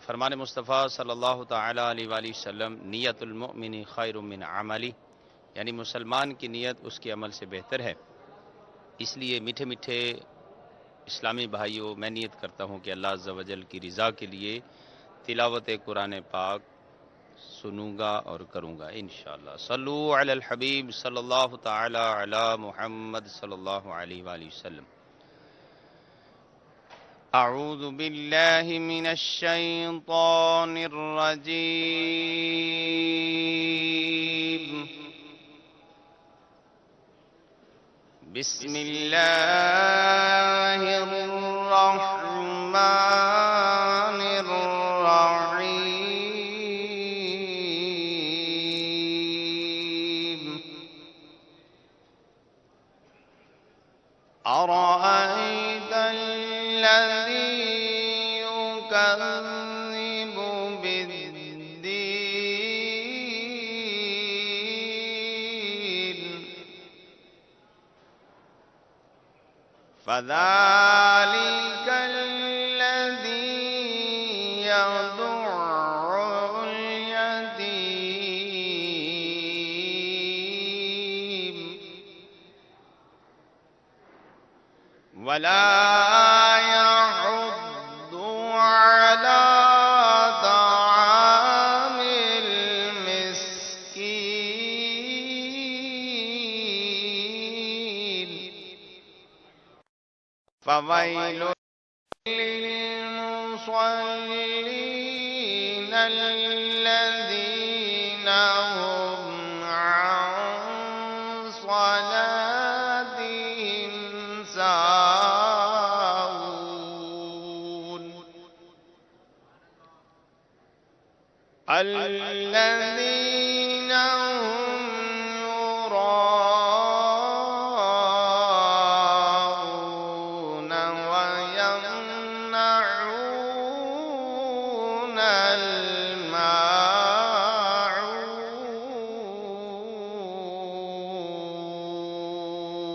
فرمان مصطفیٰ صلی اللہ تعالی علیہ وآلہ وسلم نیت المؤمن خیر من عملی، یعنی مسلمان کی نیت اس کے عمل سے بہتر ہے۔ اس لیے میٹھے میٹھے اسلامی بھائیوں، میں نیت کرتا ہوں کہ اللہ عز و جل کی رضا کے لیے تلاوت قرآن پاک سنوں گا اور کروں گا انشاءاللہ۔ صلو علی الحبیب صلی اللہ تعالی علی محمد صلی اللہ علیہ وآلہ وسلم۔ اعوذ باللہ من الشیطان الرجیم، بسم اللہ الرحمن الرحیم۔ أرأيت الذي يكذب بالدين فذلك الذي يدع اليتيم ولا يحض على طعام المسكين فويل للمصلين الذين هم عن صلاتهم ساهون الذين هم يراءون ويمنعون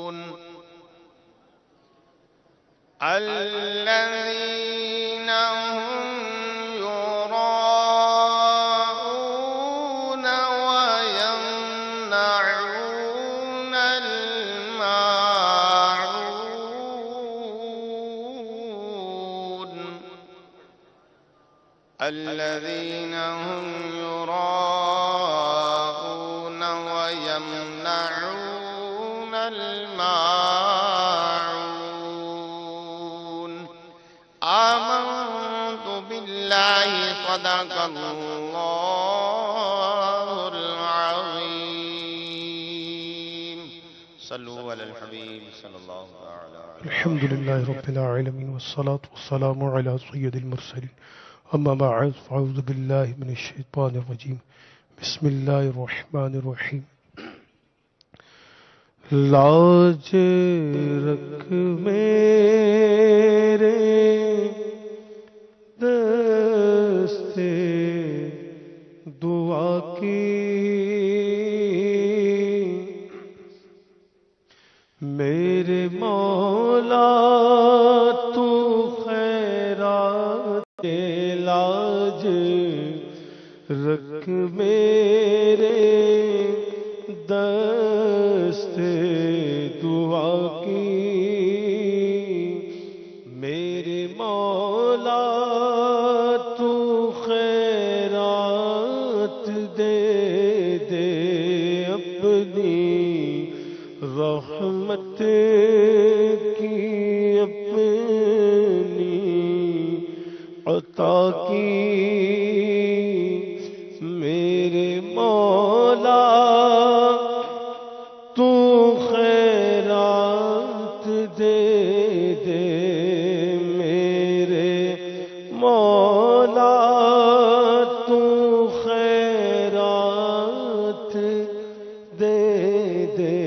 الماعون الذين هم يراءون ويمنعون الماعون الذين هم يراءون ويمنعون الماعون آمنت بالله صدق الله العظيم صلوا على الحبيب صلى الله تعالى عليه الحمد لله رب العالمين والصلاة والسلام على سيد المرسلين أما بعد فأعوذ بالله من الشيطان الرجيم بسم الله الرحمن الرحيم لاج رکھ میرے دست دعا کی میرے مولا تو خیرات لاج رکھ میرے دست دعا کی میرے مولا تو خیرات دے دے اپنی رحمت کی اپنی عطا کی میرے مولا تو خیرات دے دے میرے مولا تو خیرات دے دے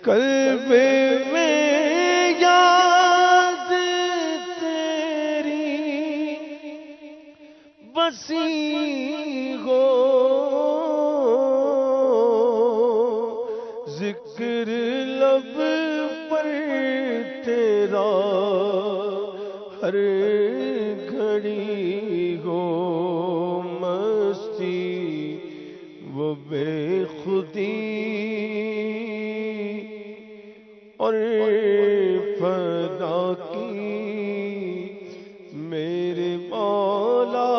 قلب میں یاد تیری بسی ہو ذکر لب پر تیرا ہر گھڑی ہو مستی وہ بے خودی اور فنا کی میرے مولا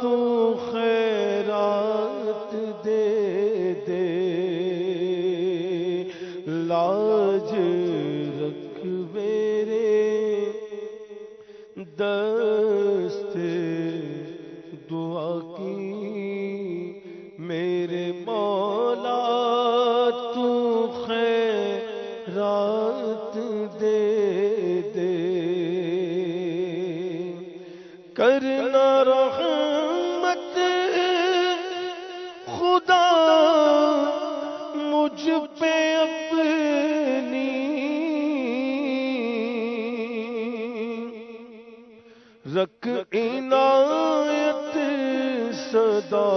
تو خیرات دے دے، لاج رکھ میرے دست دعا کی میرے مولا تو خیرات دے دے، کرنا رحمت خدا مجھ پہ اپنی، رکھ عنایت صدا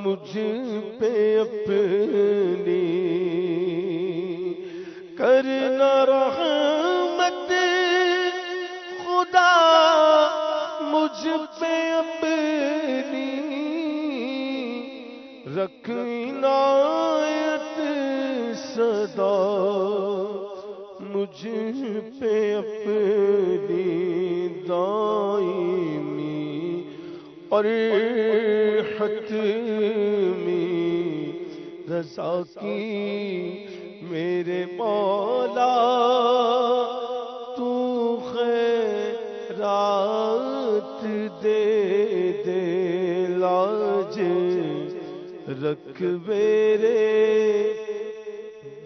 مجھ پہ اپنی، کرنا رحمت خدا مجھ پہ اپنی، رکھ عنایت صدا مجھ پہ اپنی، دائمی اور حتمی رضا کی میرے مولا تو خیرات دے دے، لاج رکھ میرے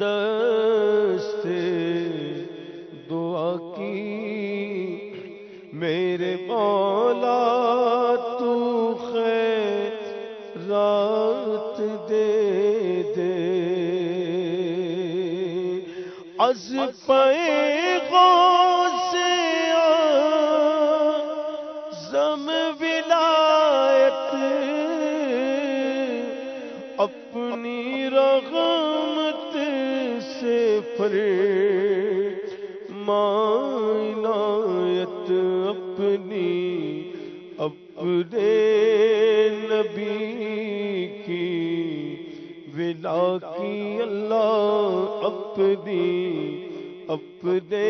دست دعا کی میرے مولا تو خیرات دے دے، از غوث اعظم ولایت اپنی رحمت سے عنایت اپنی اپنے نبی کی ولا کی، اللہ اپنی اپنے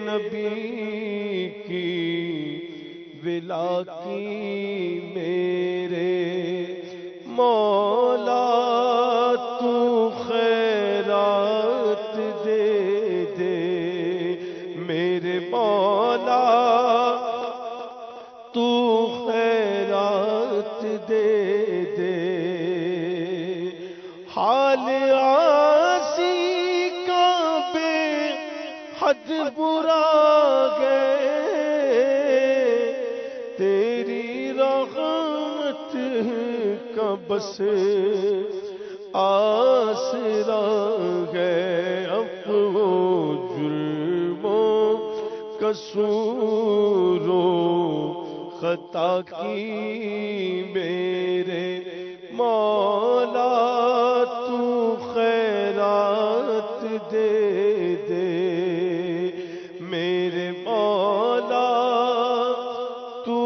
نبی کی ولا کی میرے مولا تو خیرات دے دے، میرے مولا تو خیرات دے دے، حال عاصی کا بے حد برا گئے، تیری رحمت کا بس آسرا ہے، اپنو جرموں قصوروں خطا کی میرے مولا تو خیرات دے دے، میرے مولا تو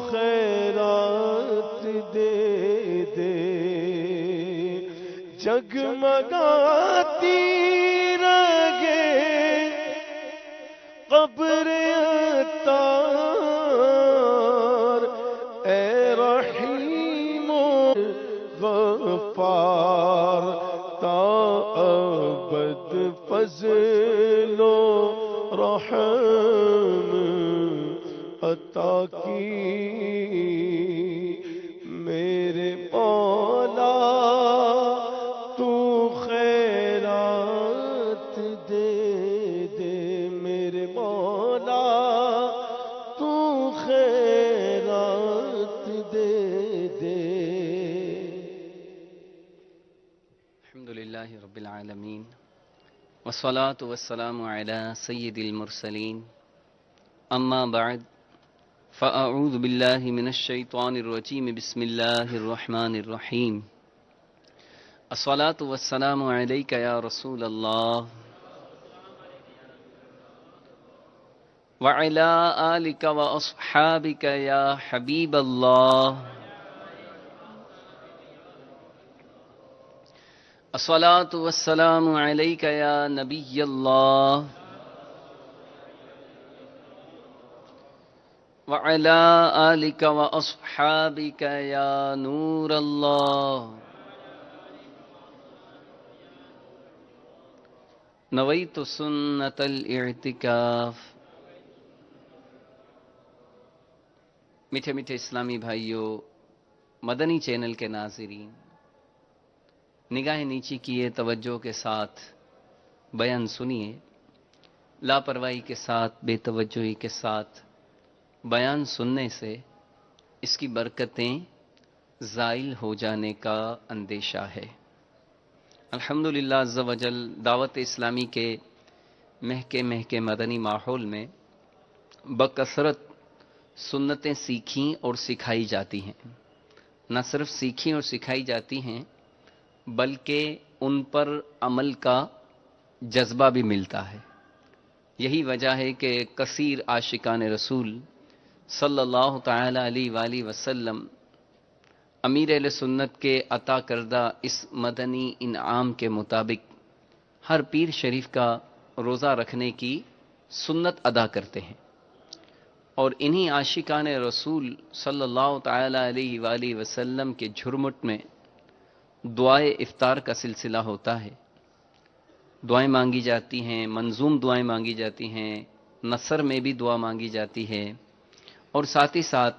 خیرات دے دے، جگمگاتی رگے قبر عطار، اے رحیم و غفار، تا ابد فضل و رحم عطا کی میرے مولا تو خیرات دے دے، میرے مولا تو خیرات دے دے۔ الحمدللہ رب العالمین والصلاة والسلام على سید المرسلین، اما بعد فاعوذ باللہ من الشیطان الرجیم، بسم اللہ الرحمن الرحیم، الصلاة والسلام علیک یا رسول اللہ، وعلى آلك وأصحابك يا حبيب الله الصلاة والسلام عليك يا نبي الله وعلى آلك وأصحابك يا نور الله نويت سنة الاعتكاف. میٹھے میٹھے اسلامی بھائیوں، مدنی چینل کے ناظرین، نگاہ نیچی کیے، توجہ کے ساتھ بیان سنیے. لاپرواہی کے ساتھ، بے توجہی کے ساتھ بیان سننے سے اس کی برکتیں زائل ہو جانے کا اندیشہ ہے. الحمدللہ عز و جل دعوت اسلامی کے مہکے مدنی ماحول میں بکثرت سنتیں سیکھیں اور سکھائی جاتی ہیں. نہ صرف سیکھیں اور سکھائی جاتی ہیں بلکہ ان پر عمل کا جذبہ بھی ملتا ہے. یہی وجہ ہے کہ کثیر عاشقان رسول صلی اللہ تعالی علیہ وآلہ وسلم امیر اہل سنت کے عطا کردہ اس مدنی انعام کے مطابق ہر پیر شریف کا روزہ رکھنے کی سنت ادا کرتے ہیں. اور انہی عاشقان رسول صلی اللہ تعالی علیہ وآلہ وسلم کے جھرمٹ میں دعائے افطار کا سلسلہ ہوتا ہے. دعائیں مانگی جاتی ہیں، منظوم دعائیں مانگی جاتی ہیں، نثر میں بھی دعا مانگی جاتی ہے، اور ساتھ ہی ساتھ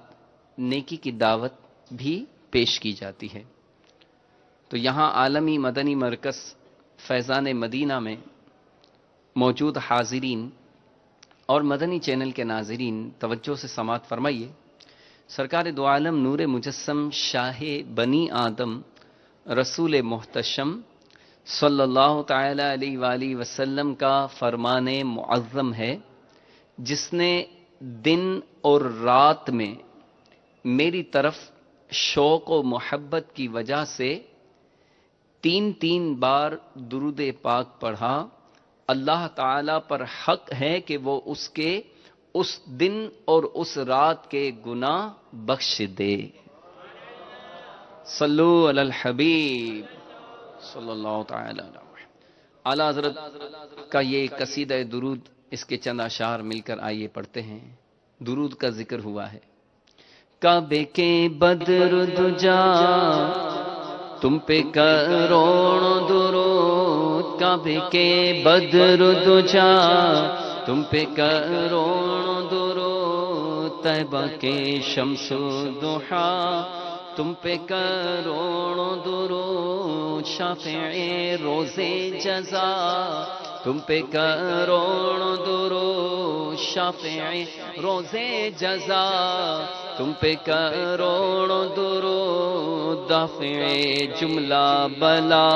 نیکی کی دعوت بھی پیش کی جاتی ہے. تو یہاں عالمی مدنی مرکز فیضان مدینہ میں موجود حاضرین اور مدنی چینل کے ناظرین توجہ سے سماعت فرمائیے. سرکار دو عالم نور مجسم شاہ بنی آدم رسول محتشم صلی اللہ تعالی علیہ وآلہ وسلم کا فرمان معظم ہے، جس نے دن اور رات میں میری طرف شوق و محبت کی وجہ سے 3 بار درود پاک پڑھا. اللہ تعالی پر حق ہے کہ وہ اس کے اس دن اور اس رات کے گناہ بخش دے. صلو علی الحبیب صلی اللہ تعالی علیہ وسلم. اعلی حضرت کا یہ قصیدہ درود، اس کے چند اشعار مل کر آئیے پڑھتے ہیں. درود کا ذکر ہوا ہے. کعبے کے بدر دجا تم پہ کروڑوں درود، کعبے کے بدر دجا تم پہ کروڑوں درود، طیبہ کے شمس ضحیٰ تم پہ کروڑوں درود، شافع روز جزا تم پہ کروڑوں درود، شافع روز جزا تم پہ کروڑوں درود، دافع جملہ بلا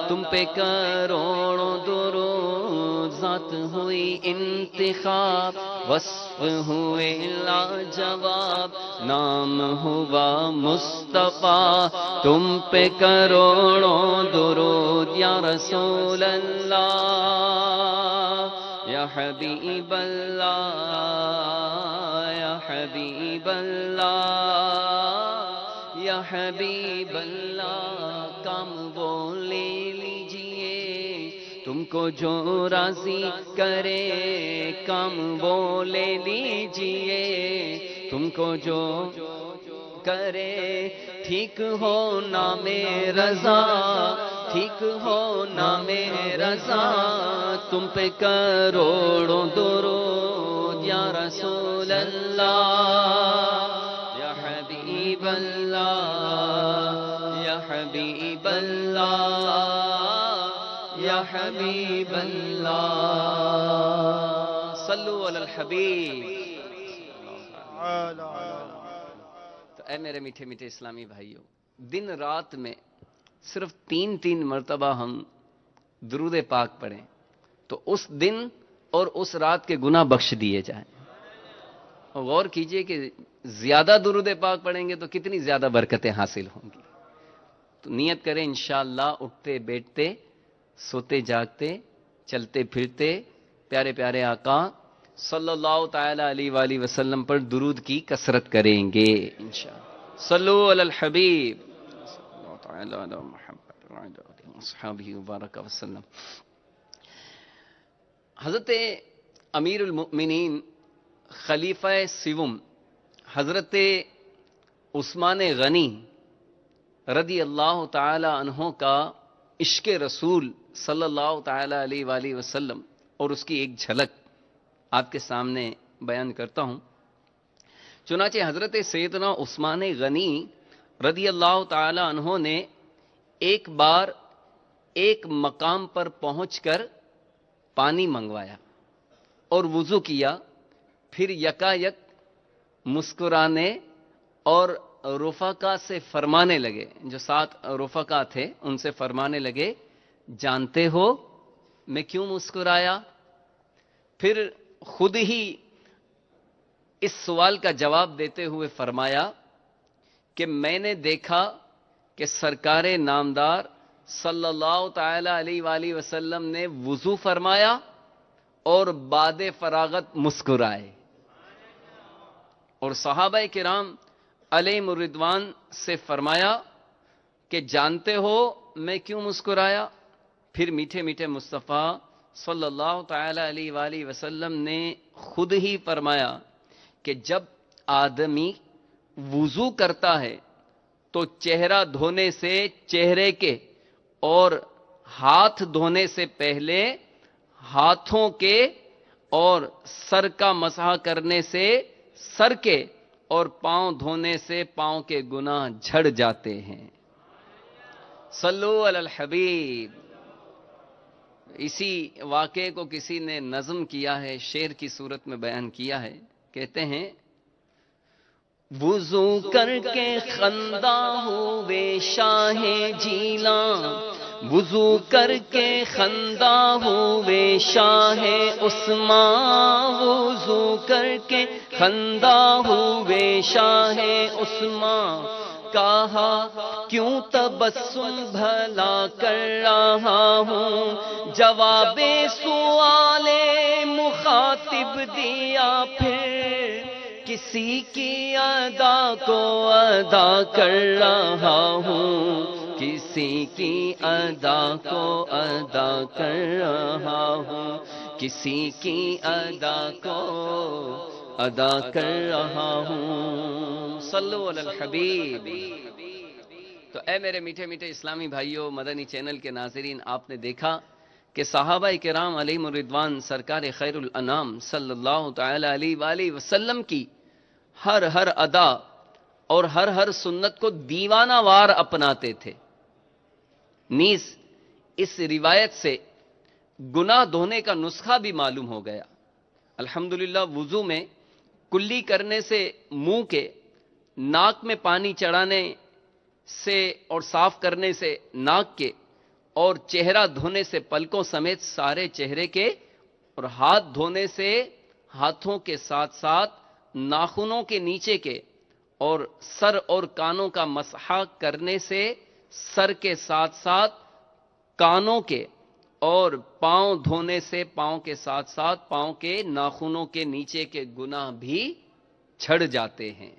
تم پہ کروڑوں درود، ذات ہوئی انتخاب وصف ہوئے لاجواب، نام ہوا مصطفیٰ تم پہ کروڑوں درود. یا رسول اللہ یا حبیب اللہ یا حبیب اللہ یا حبیب اللہ، کام وہ لے لیجئے تم کو جو راضی کرے، کام وہ لے لیجئے تم کو جو کرے، ٹھیک ہو نام رضا ٹھیک ہو نام رضا تم پہ کروڑوں درود. یا رسول اللہ یا حبیب اللہ یا حبیب اللہ یا حبیب اللہ. صلو علی الحبیب. تو اے میرے میٹھے میٹھے اسلامی بھائیوں، دن رات میں صرف 3 مرتبہ ہم درود پاک پڑھیں تو اس دن اور اس رات کے گناہ بخش دیے جائیں. اور غور کیجئے کہ زیادہ درود پاک پڑھیں گے تو کتنی زیادہ برکتیں حاصل ہوں گی. تو نیت کریں انشاءاللہ اٹھتے بیٹھتے سوتے جاگتے چلتے پھرتے پیارے پیارے آقا صلی اللہ تعالی علیہ وآلہ وسلم پر درود کی کثرت کریں گے انشاءاللہ۔ صلو علی الحبیب صلی اللہ تعالی علی محمد وعلی آلہ وصحبہ وبارک وسلم۔ حضرت امیر المؤمنین خلیفہ سوم حضرت عثمان غنی رضی اللہ تعالی عنہ کا عشق رسول صلی اللہ تعالی علیہ وآلہ وسلم اور اس کی ایک جھلک آپ کے سامنے بیان کرتا ہوں۔ چنانچہ حضرت سیدنا عثمان غنی رضی اللہ تعالی عنہ نے ایک بار ایک مقام پر پہنچ کر پانی منگوایا اور وضو کیا، پھر یکایک مسکرانے اور رفقا سے فرمانے لگے، جو 7 رفقا تھے ان سے فرمانے لگے، جانتے ہو میں کیوں مسکرایا؟ پھر خود ہی اس سوال کا جواب دیتے ہوئے فرمایا کہ میں نے دیکھا کہ سرکار نامدار صلی اللہ تعالی علیہ وآلہ وسلم نے وضو فرمایا اور بعد فراغت مسکرائے، اور صحابہ کرام علیہم الرضوان سے فرمایا کہ جانتے ہو میں کیوں مسکرایا؟ پھر میٹھے میٹھے مصطفیٰ صلی اللہ تعالی علیہ وآلہ وسلم نے خود ہی فرمایا کہ جب آدمی وضو کرتا ہے تو چہرہ دھونے سے چہرے کے اور ہاتھ دھونے سے پہلے ہاتھوں کے اور سر کا مسح کرنے سے سر کے اور پاؤں دھونے سے پاؤں کے گناہ جھڑ جاتے ہیں۔ صلو علی الحبیب۔ اسی واقعے کو کسی نے نظم کیا ہے، شعر کی صورت میں بیان کیا ہے، کہتے ہیں وضو کر کے خندہ ہوئے شاہ جیلاں، وضو کر کے خندہ ہوئے شاہ عثمان، وضو کر کے خندہ ہوئے شاہ عثمان، کہا کیوں تبسم بھلا کر رہا ہوں، جواب سوال مخاطب دیا، پھر کسی کی ادا کو ادا کر رہا ہوں، کسی کی ادا کو ادا کر رہا ہوں، کسی کی ادا کو ادا کر رہا ہوں۔ صلو علی الحبیب۔ تو اے میرے میٹھے میٹھے اسلامی بھائیوں، مدنی چینل کے ناظرین، آپ نے دیکھا کہ صحابہ کرام علیہم الرضوان سرکار خیر الانام صلی اللہ تعالی علیہ وآلہ وسلم کی ہر ادا اور ہر سنت کو دیوانہ وار اپناتے تھے۔ نیز اس روایت سے گناہ دھونے کا نسخہ بھی معلوم ہو گیا۔ الحمدللہ وضو میں کلی کرنے سے منہ کے، ناک میں پانی چڑھانے سے اور صاف کرنے سے ناک کے، اور چہرہ دھونے سے پلکوں سمیت سارے چہرے کے، اور ہاتھ دھونے سے ہاتھوں کے ساتھ ساتھ ناخنوں کے نیچے کے، اور سر اور کانوں کا مسح کرنے سے سر کے ساتھ ساتھ کانوں کے، اور پاؤں دھونے سے پاؤں کے ساتھ ساتھ پاؤں کے ناخنوں کے نیچے کے گناہ بھی جھڑ جاتے ہیں۔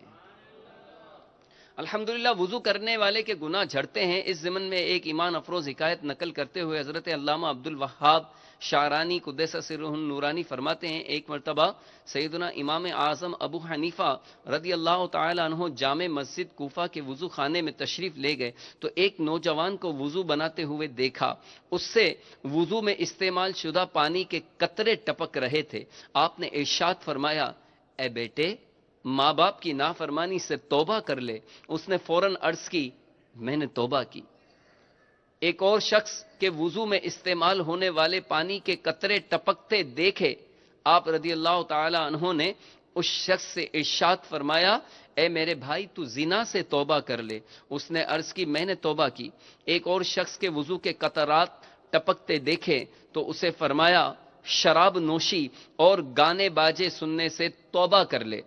الحمدللہ وضو کرنے والے کے گناہ جھڑتے ہیں۔ اس ضمن میں ایک ایمان افروز حکایت نقل کرتے ہوئے حضرت علامہ عبد الوہاب شعرانی قدس سرہ النورانی فرماتے ہیں، ایک مرتبہ سیدنا امام اعظم ابو حنیفہ رضی اللہ تعالی عنہ جامع مسجد کوفہ کے وضو خانے میں تشریف لے گئے تو ایک نوجوان کو وضو بناتے ہوئے دیکھا، اس سے وضو میں استعمال شدہ پانی کے قطرے ٹپک رہے تھے۔ آپ نے ارشاد فرمایا، اے بیٹے، ماں باپ کی نافرمانی سے توبہ کر لے۔ اس نے فوراً عرض کی، میں نے توبہ کی۔ ایک اور شخص کے وضو میں استعمال ہونے والے پانی کے قطرے ٹپکتے دیکھے، آپ رضی اللہ تعالی عنہ نے اس شخص سے ارشاد فرمایا، اے میرے بھائی تو زنا سے توبہ کر لے۔ اس نے عرض کی، میں نے توبہ کی۔ ایک اور شخص کے وضو کے قطرات ٹپکتے دیکھے تو اسے فرمایا، شراب نوشی اور گانے باجے سننے سے توبہ کر لے۔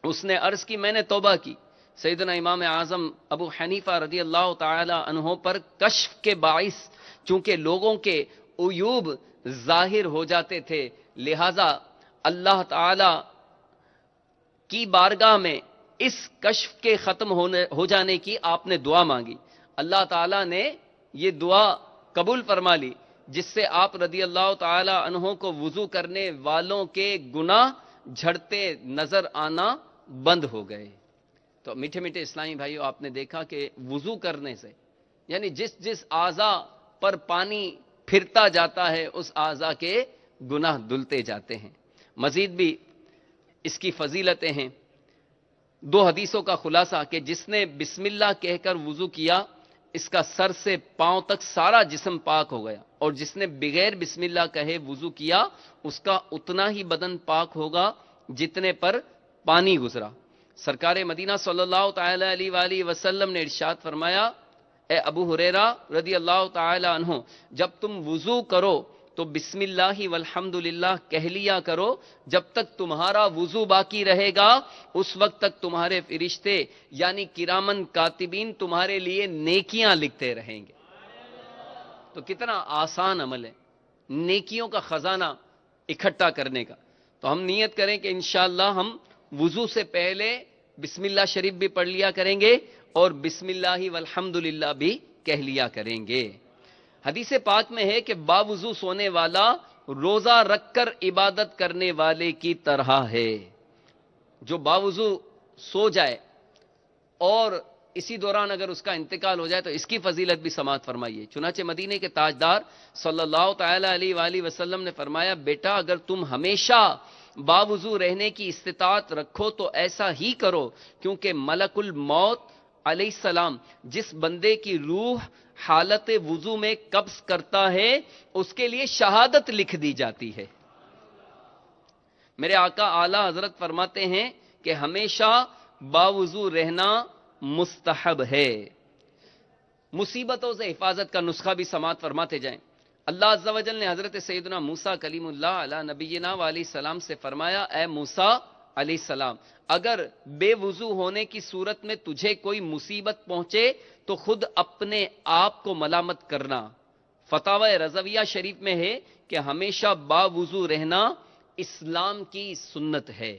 اس نے عرض کی، میں نے توبہ کی۔ سیدنا امام اعظم ابو حنیفہ رضی اللہ تعالی عنہ پر کشف کے باعث چونکہ لوگوں کے عیوب ظاہر ہو جاتے تھے، لہذا اللہ تعالی کی بارگاہ میں اس کشف کے ختم ہو جانے کی آپ نے دعا مانگی، اللہ تعالیٰ نے یہ دعا قبول فرما لی، جس سے آپ رضی اللہ تعالی عنہ کو وضو کرنے والوں کے گناہ جھڑتے نظر آنا بند ہو گئے۔ تو میٹھے میٹھے اسلامی بھائیو، آپ نے دیکھا کہ وضو کرنے سے یعنی جس جس اعضا پر پانی پھرتا جاتا ہے اس اعضا کے گناہ دھلتے جاتے ہیں۔ مزید بھی اس کی فضیلتیں ہیں۔ دو حدیثوں کا خلاصہ کہ جس نے بسم اللہ کہہ کر وضو کیا اس کا سر سے پاؤں تک سارا جسم پاک ہو گیا، اور جس نے بغیر بسم اللہ کہے وضو کیا اس کا اتنا ہی بدن پاک ہوگا جتنے پر پانی گزرا۔ سرکار مدینہ صلی اللہ تعالی علیہ وآلہ وسلم نے ارشاد فرمایا، اے ابو ہریرہ رضی اللہ تعالی عنہ، جب تم وضو کرو تو بسم اللہ والحمد للہ کہہ لیا کرو، جب تک تمہارا وضو باقی رہے گا اس وقت تک تمہارے فرشتے یعنی کرامن کاتبین تمہارے لیے نیکیاں لکھتے رہیں گے۔ تو کتنا آسان عمل ہے نیکیوں کا خزانہ اکٹھا کرنے کا۔ تو ہم نیت کریں کہ انشاءاللہ ہم وضو سے پہلے بسم اللہ شریف بھی پڑھ لیا کریں گے اور بسم اللہ والحمد للہ بھی کہہ لیا کریں گے۔ حدیث پاک میں ہے کہ باوضو سونے والا روزہ رکھ کر عبادت کرنے والے کی طرح ہے۔ جو باوضو سو جائے اور اسی دوران اگر اس کا انتقال ہو جائے تو اس کی فضیلت بھی سماعت فرمائیے۔ چنانچہ مدینے کے تاجدار صلی اللہ تعالی علیہ وآلہ وسلم نے فرمایا، بیٹا اگر تم ہمیشہ باوضو رہنے کی استطاعت رکھو تو ایسا ہی کرو، کیونکہ ملک الموت علیہ السلام جس بندے کی روح حالت وضو میں قبض کرتا ہے اس کے لیے شہادت لکھ دی جاتی ہے۔ میرے آقا اعلی حضرت فرماتے ہیں کہ ہمیشہ باوضو رہنا مستحب ہے۔ مصیبتوں سے حفاظت کا نسخہ بھی سماعت فرماتے جائیں۔ اللہ عز و جل نے حضرت سیدنا موسیٰ کلیم اللہ علی نبینا و علیہ السلام سے فرمایا، اے موسیٰ علیہ السلام، اگر بے وضو ہونے کی صورت میں تجھے کوئی مصیبت پہنچے تو خود اپنے آپ کو ملامت کرنا۔ فتاوی رضویہ شریف میں ہے کہ ہمیشہ باوضو رہنا اسلام کی سنت ہے۔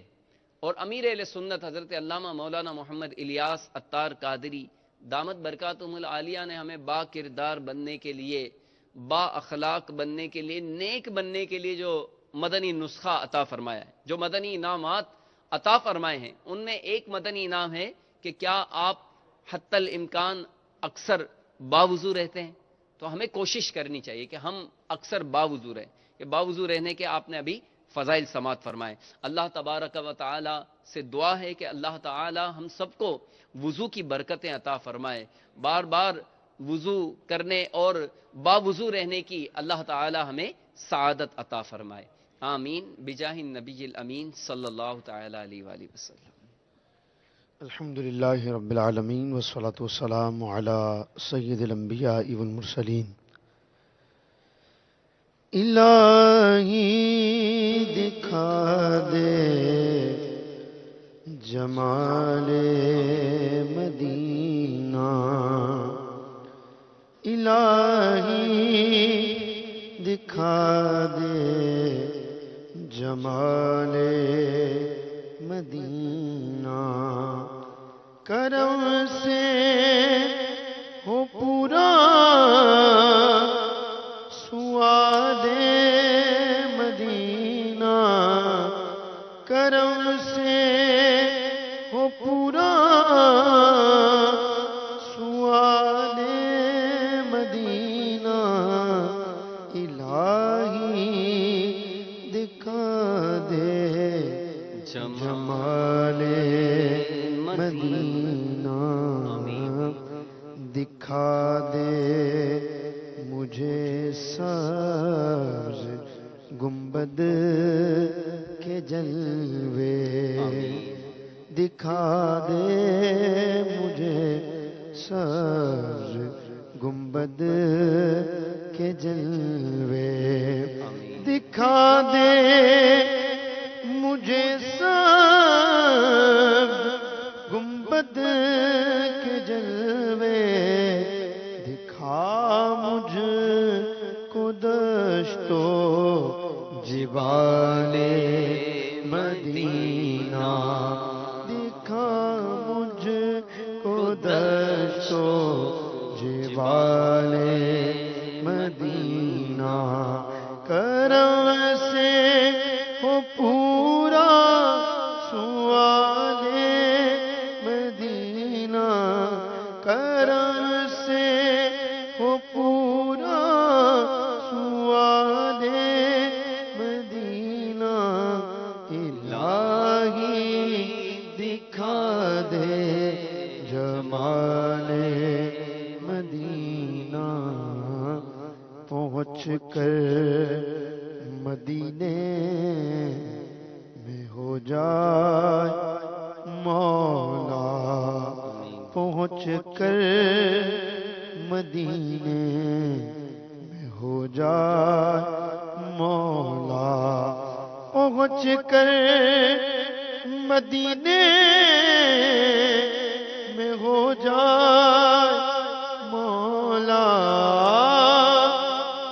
اور امیر اہل سنت حضرت علامہ مولانا محمد الیاس عطار قادری دامت برکاتہم العالیہ نے ہمیں با کردار بننے کے لیے، با اخلاق بننے کے لیے، نیک بننے کے لیے جو مدنی نسخہ عطا فرمایا ہے، جو مدنی انعامات عطا فرمائے ہیں، ان میں ایک مدنی انعام ہے کہ کیا آپ حتی الامکان اکثر باوضو رہتے ہیں؟ تو ہمیں کوشش کرنی چاہیے کہ ہم اکثر باوضو رہیں، کہ باوضو رہنے کے آپ نے ابھی فضائل سماعت فرمائے۔ اللہ تبارک و تعالی سے دعا ہے کہ اللہ تعالی ہم سب کو وضو کی برکتیں عطا فرمائے، بار بار وضو کرنے اور باوضو رہنے کی اللہ تعالی ہمیں سعادت عطا فرمائے، آمین بجاہ النبی الامین صلی اللہ تعالی علیہ وآلہ وسلم۔ الحمدللہ رب العالمین والصلاة والسلام علی سید الانبیاء والمرسلین۔ الہی دکھا دے جمال مدینہ، الہی دکھا دے جمال مدینہ، کرم سے ہو پورا سواد مدینہ، کرم سے ہو پورا سواد مدینہ، الہی دکھا دے جمال مدینہ، دکھا دے مجھے سبز گنبد کے جلوے، دکھا دے مجھے سبز گنبد کے جلوے، دکھا دے مجھے سبز گنبد کے جلوے، دکھا مجھ کو دشت و جبال دکھا مجھ کو دشت و جبال مدینہ، کرم سے ہو پورا سوال مدینہ، کرم سے ہو پورا سوال مدینہ، الہی دکھا دے جمال مدینہ، پہنچ کر مدینے میں ہو جائے مولا، پہنچ کر مدینے میں ہو جائے مولا، پہنچ کر مدینے میں ہو جائے مولا،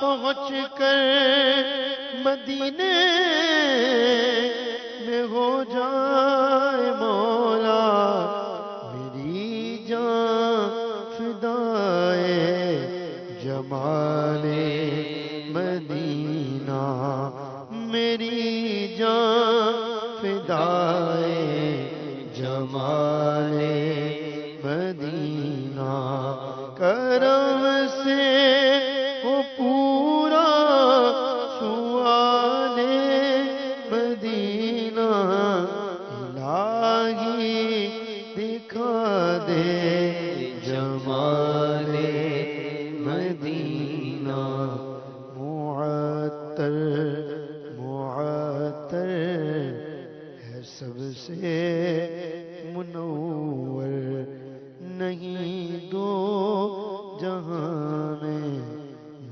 پہنچ کر مدینے میں ہو جائے مولا، میری جان فدائے جمال مدینہ، میری جان فدائے جمال مدینہ، کرم سے وہ پورا سوال مدینہ، الہی دکھا دے جمال مدینہ، معطر معطر ہے سب سے منور، نہیں دو جہاں میں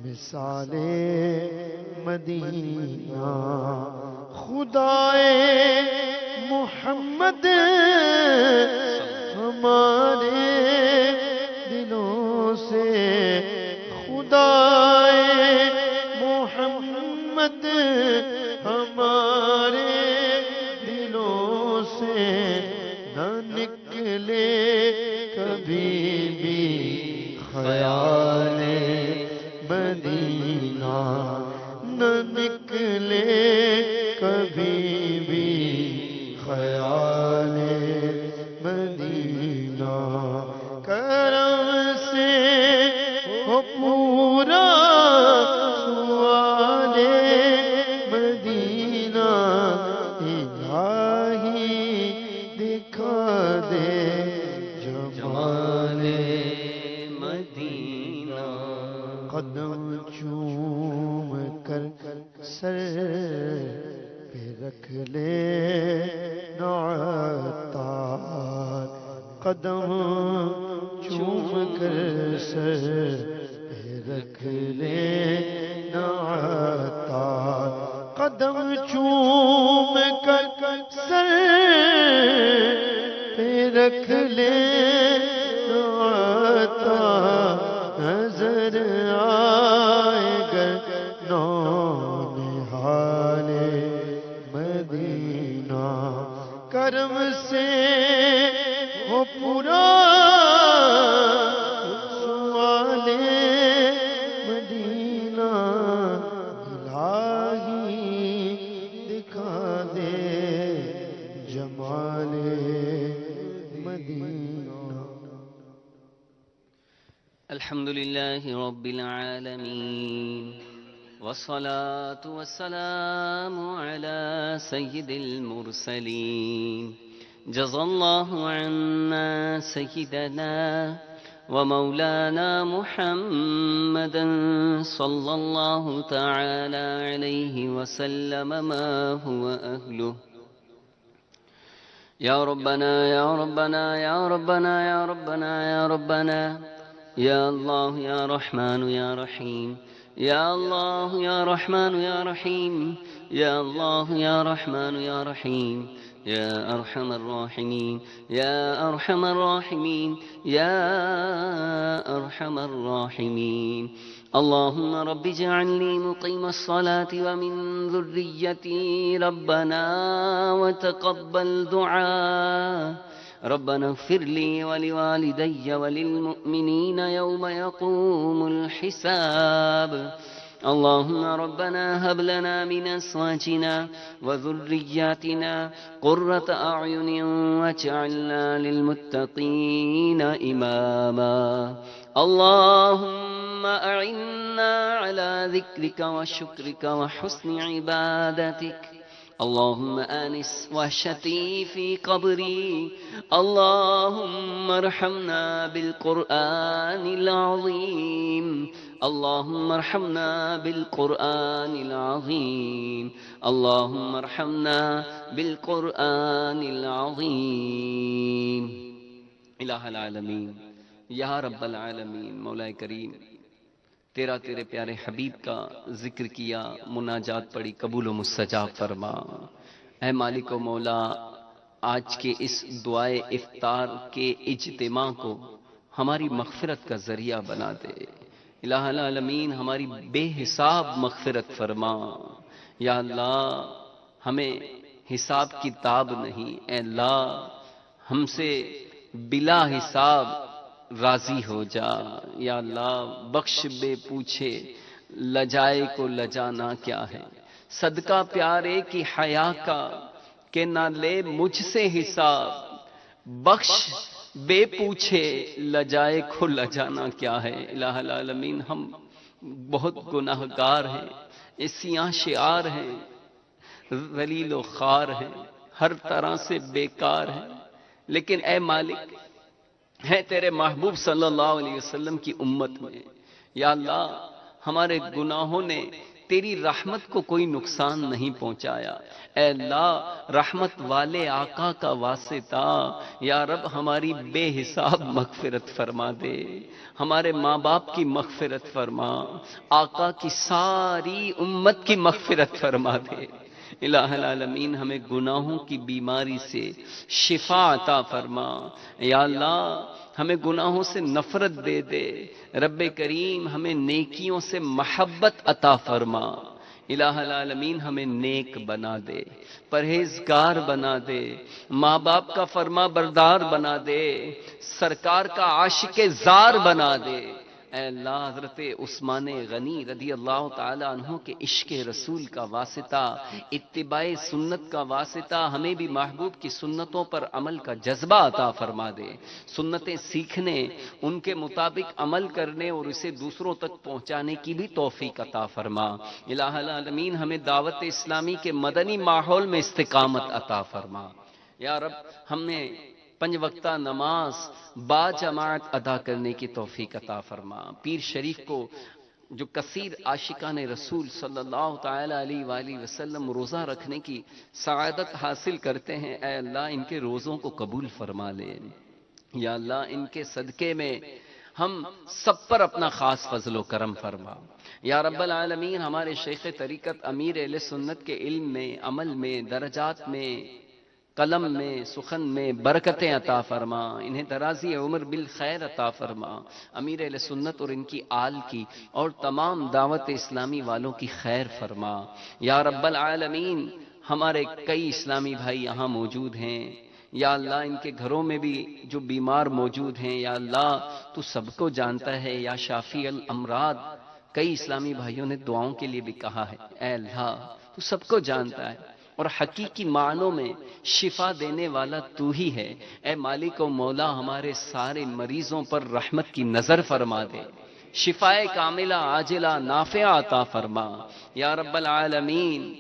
مثال مدینہ، خدائے محمد ہمارے دلوں سے، خدائے محمد ہمارے دلوں سے، نہ نکلے کبھی بھی خیال مدینہ، نہ نکلے کبھی بھی خیال مدینہ، کرم سے ہو پورا سوال مدینہ، الہی دکھا دے جمال مدینہ، قدم چوم کر سر پہ رکھ لے نعتار، قدم چوم کر سر پہ رکھ لے نعتار، قدم چوم کر سر پہ رکھ لے نعتار، نظر آئے گر نونہال مدینہ، کرم سے ہو پورا سوال مدینہ، الہی دکھا دے جمال مدینہ۔ الحمد لله رب العالمين، والصلاة والسلام على سيد المرسلين، جزى الله عنا سيدنا ومولانا محمدا صلى الله تعالى عليه وسلم ما هو أهله. يا ربنا يا ربنا يا ربنا يا ربنا يا ربنا، يا الله يا رحمن يا رحيم، يا الله يا رحمن يا رحيم، يا الله يا رحمن يا رحيم، يا أرحم الراحمين يا أرحم الراحمين يا أرحم الراحمين. اللهم رب اجعلني مقيم الصلاة ومن ذريتي ربنا وتقبل دعاء. ربنا اغفر لي ولوالدي وللمؤمنين يوم يقوم الحساب. اللهم ربنا هب لنا من أزواجنا وذرياتنا قرة أعين واجعلنا للمتقين إماما. اللهم أعنا على ذكرك وشكرك وحسن عبادتك. اللهم آنس وحشتي في قبري. اللهم ارحمنا بالقرآن العظيم. اللهم ارحمنا بالقرآن العظيم. اللهم ارحمنا بالقرآن العظيم. الہ العالمین یا رب العالمین، مولا کریم تیرے پیارے حبیب کا ذکر کیا، مناجات پڑھی، قبول و مستجاب فرما۔ اے مالک و مولا، آج کے اس دعائے افطار کے اجتماع کو ہماری مغفرت کا ذریعہ بنا دے۔ الہ العالمین ہماری بے حساب مغفرت فرما۔ یا اللہ ہمیں حساب کتاب نہیں، اے اللہ ہم سے بلا حساب راضی ہو جا۔ یا اللہ بخش بے پوچھے، لجائے کو لجانا کیا ہے، صدقہ پیارے کی حیا کا کہ نہ لے مجھ سے حساب، بخش بے پوچھے لجائے کو لجانا کیا ہے۔ الہ العالمین ہم بہت گناہ گار ہیں، سیاہ شعار ہیں، ذلیل و خوار ہیں، ہر طرح سے بیکار ہیں، لیکن اے مالک ہے تیرے محبوب صلی اللہ علیہ وسلم کی امت میں، یا اللہ ہمارے گناہوں نے تیری رحمت کو کوئی نقصان نہیں پہنچایا۔ اے اللہ رحمت والے آقا کا واسطہ، یا رب ہماری بے حساب مغفرت فرما دے، ہمارے ماں باپ کی مغفرت فرما، آقا کی ساری امت کی مغفرت فرما دے۔ الہ العالمین ہمیں گناہوں کی بیماری سے شفا عطا فرما۔ یا اللہ ہمیں گناہوں سے نفرت دے دے، رب کریم ہمیں نیکیوں سے محبت عطا فرما۔ الہ العالمین ہمیں نیک بنا دے، پرہیزگار بنا دے، ماں باپ کا فرما بردار بنا دے، سرکار کا عاشق زار بنا دے۔ اے اللہ حضرت عثمان غنی رضی اللہ تعالی عنہ کے عشق رسول کا واسطہ، اتباع سنت کا واسطہ ہمیں بھی محبوب کی سنتوں پر عمل کا جذبہ عطا فرما دے، سنتیں سیکھنے، ان کے مطابق عمل کرنے اور اسے دوسروں تک پہنچانے کی بھی توفیق عطا فرما۔ الہ العالمین ہمیں دعوت اسلامی کے مدنی ماحول میں استقامت عطا فرما۔ یا رب ہم نے 5 وقتہ نماز با جماعت ادا کرنے کی توفیق عطا فرما۔ پیر شریف کو جو کثیر عاشقان رسول صلی اللہ تعالی علیہ وآلہ وسلم روزہ رکھنے کی سعادت حاصل کرتے ہیں، اے اللہ ان کے روزوں کو قبول فرما لے۔ یا اللہ ان کے صدقے میں ہم سب پر اپنا خاص فضل و کرم فرما۔ یا رب العالمین ہمارے شیخ طریقت امیر اہل سنت کے علم میں، عمل میں، درجات میں، قلم میں، سخن میں برکتیں عطا فرما، انہیں درازی عمر بالخیر عطا فرما، امیر اہل سنت اور ان کی آل کی اور تمام دعوت اسلامی والوں کی خیر فرما۔ یا رب العالمین ہمارے کئی اسلامی بھائی یہاں موجود ہیں، یا اللہ ان کے گھروں میں بھی جو بیمار موجود ہیں، یا اللہ تو سب کو جانتا ہے، یا شافی الامراض، کئی اسلامی بھائیوں نے دعاؤں کے لیے بھی کہا ہے، اے اللہ تو سب کو جانتا ہے اور حقیقی معنوں میں شفا دینے والا تو ہی ہے۔ اے مالک و مولا ہمارے سارے مریضوں پر رحمت کی نظر فرما دے، شفائے کاملہ عاجلہ نافعہ عطا فرما۔ یا رب العالمین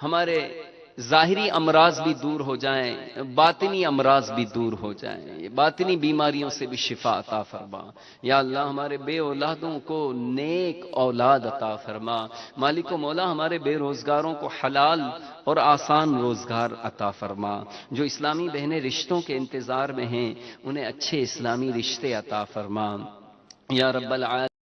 ہمارے ظاہری امراض بھی دور ہو جائیں، باطنی امراض بھی دور ہو جائیں، باطنی بیماریوں سے بھی شفا عطا فرما۔ یا اللہ ہمارے بے اولادوں کو نیک اولاد عطا فرما۔ مالک و مولا ہمارے بے روزگاروں کو حلال اور آسان روزگار عطا فرما۔ جو اسلامی بہنیں رشتوں کے انتظار میں ہیں انہیں اچھے اسلامی رشتے عطا فرما۔ یا رب العالمین